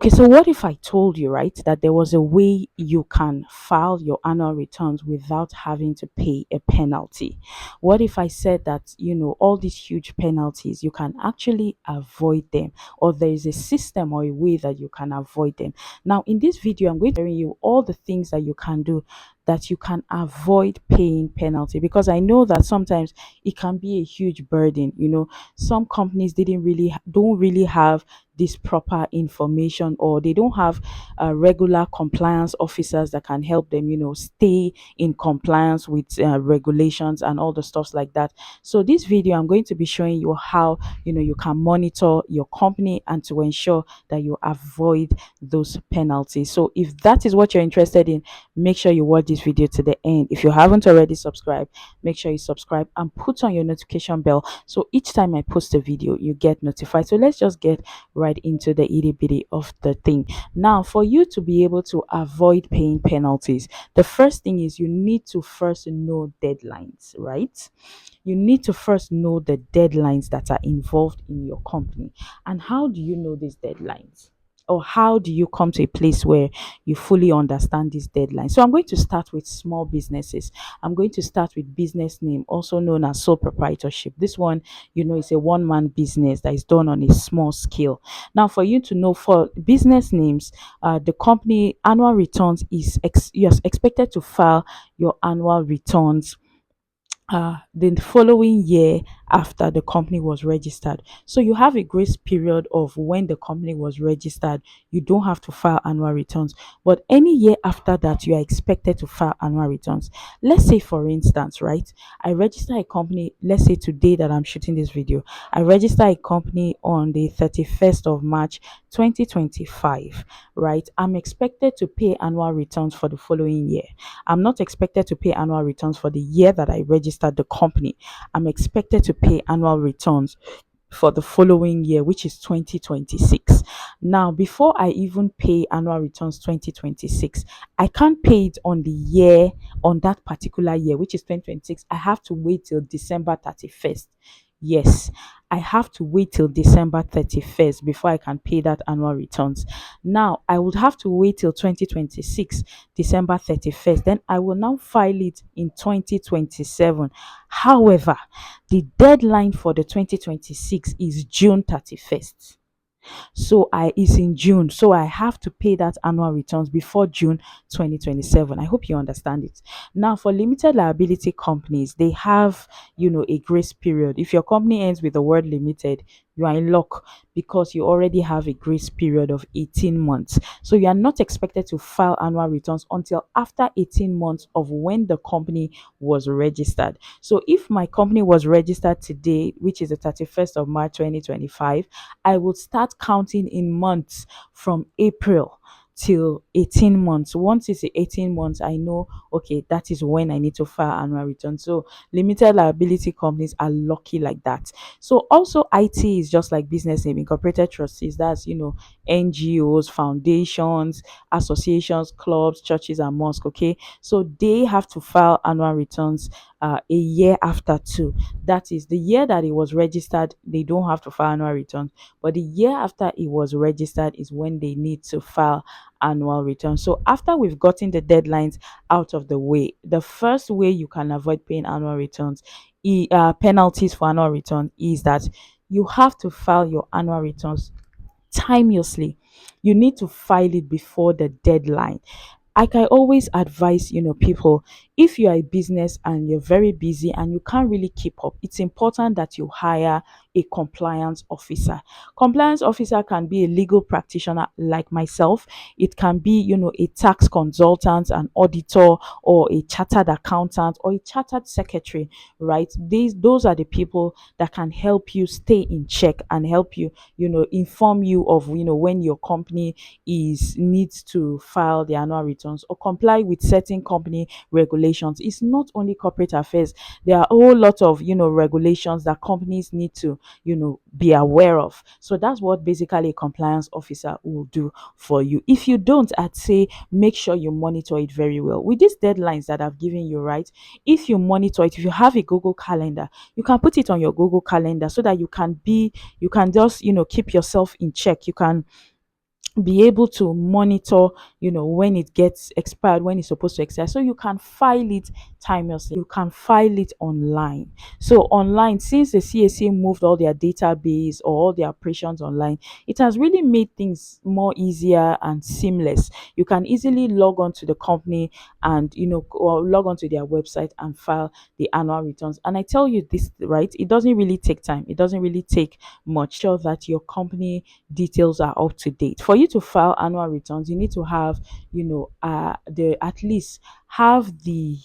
Okay, so what if I told you, right, that there was a way you can file your annual returns without having to pay a penalty? What if I said that, all these huge penalties, you can actually avoid them, or there is a system or a way that you can avoid them? Now, in this video, I'm going to tell you all the things that you can do that you can avoid paying penalty, because I know that sometimes it can be a huge burden. Some companies don't really have this proper information, or they don't have regular compliance officers that can help them stay in compliance with regulations and all the stuffs like that. So this video, I'm going to be showing you how you can monitor your company and to ensure that you avoid those penalties. So if that is what you're interested in, make sure you watch this video to the end. If you haven't already subscribed, make sure you subscribe and put on your notification bell, so each time I post a video you get notified. So let's just get right into the itty bitty of the thing. Now, for you to be able to avoid paying penalties, the first thing is you need to first know deadlines, right? You need to first know the deadlines that are involved in your company. And how do you know these deadlines? Or how do you come to a place where you fully understand these deadlines? So I'm going to start with small businesses. I'm going to start with business name, also known as sole proprietorship. This one, is a one-man business that is done on a small scale. Now, for you to know, for business names, the company annual returns you're expected to file your annual returns the following year after the company was registered. So you have a grace period of when the company was registered. You don't have to file annual returns. But any year after that, you are expected to file annual returns. Let's say, for instance, right, I register a company, let's say today that I'm shooting this video, I register a company on the 31st of March 2025, right? I'm expected to pay annual returns for the following year. I'm not expected to pay annual returns for the year that I registered the company. I'm expected to pay annual returns for the following year, which is 2026. Now, before I even pay annual returns 2026, I can't pay it on the year, on that particular year, which is 2026. I have to wait till December 31st. Yes, I have to wait till December 31st before I can pay that annual returns. Now, I would have to wait till 2026, December 31st. Then I will now file it in 2027. However, the deadline for the 2026 is June 31st. So I is in June. So I have to pay that annual returns before June 2027. I hope you understand it. Now, for limited liability companies, they have, a grace period. If your company ends with the word limited, you are in luck, because you already have a grace period of 18 months. So you are not expected to file annual returns until after 18 months of when the company was registered. So if my company was registered today, which is the 31st of March 2025, I would start counting in months from April till 18 months. Once it's 18 months, I know, okay, that is when I need to file annual return. So limited liability companies are lucky like that. So also IT is just like business name, incorporated trustees. That's, NGOs, foundations, associations, clubs, churches, and mosques. Okay. So they have to file annual returns a year after too. That is the year that it was registered, they don't have to file annual returns. But the year after it was registered is when they need to file annual returns. So after we've gotten the deadlines out of the way, the first way you can avoid paying annual returns, penalties for annual return, is that you have to file your annual returns timelessly. You need to file it before the deadline. Like I always advise, people, if you are a business and you're very busy and you can't really keep up, it's important that you hire a compliance officer. Compliance officer can be a legal practitioner like myself. It can be, a tax consultant, an auditor, or a chartered accountant, or a chartered secretary, right? Those are the people that can help you stay in check and help you, inform you of, when your company needs to file the annual returns or comply with certain company regulations. It's not only corporate affairs. There are a whole lot of regulations that companies need to be aware of. So that's what basically a compliance officer will do for you. If you don't, I'd say make sure you monitor it very well. With these deadlines that I've given you, right? If you monitor it, if you have a Google Calendar, you can put it on your Google Calendar so that you can just keep yourself in check. You can be able to monitor, when it gets expired, when it's supposed to expire, so you can file it timelessly, you can file it online. So online, since the CSA moved all their database or all their operations online, it has really made things more easier and seamless. You can easily log on to the company and, or log on to their website and file the annual returns. And I tell you this, right, it doesn't really take time, it doesn't really take much, sure that your company details are up to date. For you to file annual returns, you need to have, the at least have the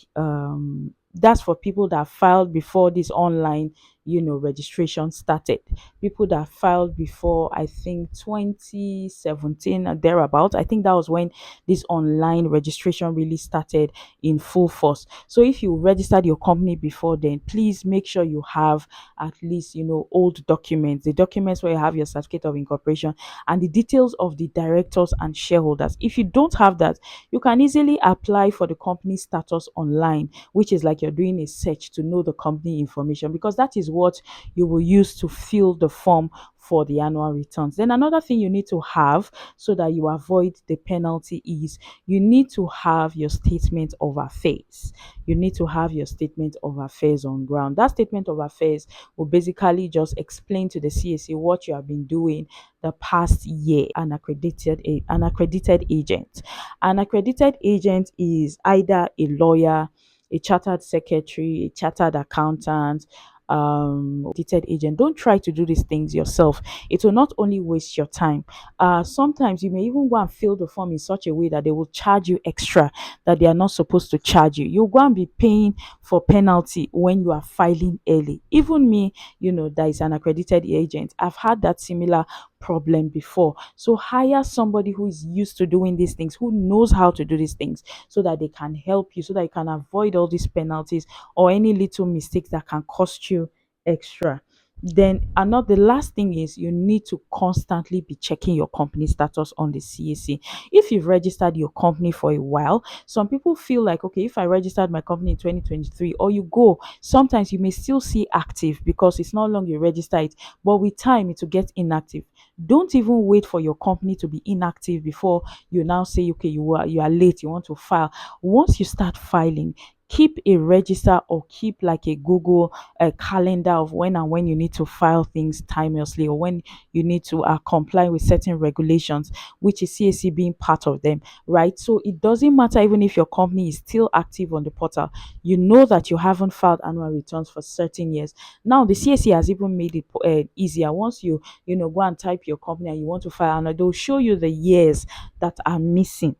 that's for people that filed before this online, registration started. People that filed before, I think 2017 or thereabout. I think that was when this online registration really started in full force. So if you registered your company before then, please make sure you have at least, old documents, the documents where you have your certificate of incorporation and the details of the directors and shareholders. If you don't have that, you can easily apply for the company status online, which is like you're doing a search to know the company information, because that is what you will use to fill the form for the annual returns. Then another thing you need to have, so that you avoid the penalty, is you need to have your statement of affairs. You need to have your statement of affairs on ground. That statement of affairs will basically just explain to the CSA what you have been doing the past year. An accredited agent. An accredited agent is either a lawyer, a chartered secretary, a chartered accountant, accredited agent. Don't try to do these things yourself. It will not only waste your time. Sometimes you may even go and fill the form in such a way that they will charge you extra that they are not supposed to charge you. You'll go and be paying for penalty when you are filing early. Even me, that is an accredited agent, I've had that similar problem before. So hire somebody who is used to doing these things, who knows how to do these things, so that they can help you, so that you can avoid all these penalties or any little mistakes that can cost you extra. Then another, the last thing is, you need to constantly be checking your company status on the CAC. If you've registered your company for a while, some people feel like, okay, if I registered my company in 2023, or you go, sometimes you may still see active because it's not long you register it, but with time it will get inactive. Don't even wait for your company to be inactive before you now say, okay, you are late, you want to file. Once you start filing, keep a register or keep like a Google calendar of when you need to file things timelessly, or when you need to comply with certain regulations, which is CAC being part of them, right? So it doesn't matter even if your company is still active on the portal, you know that you haven't filed annual returns for certain years. Now the CAC has even made it easier. Once you go and type your company and you want to file, and they'll show you the years that are missing.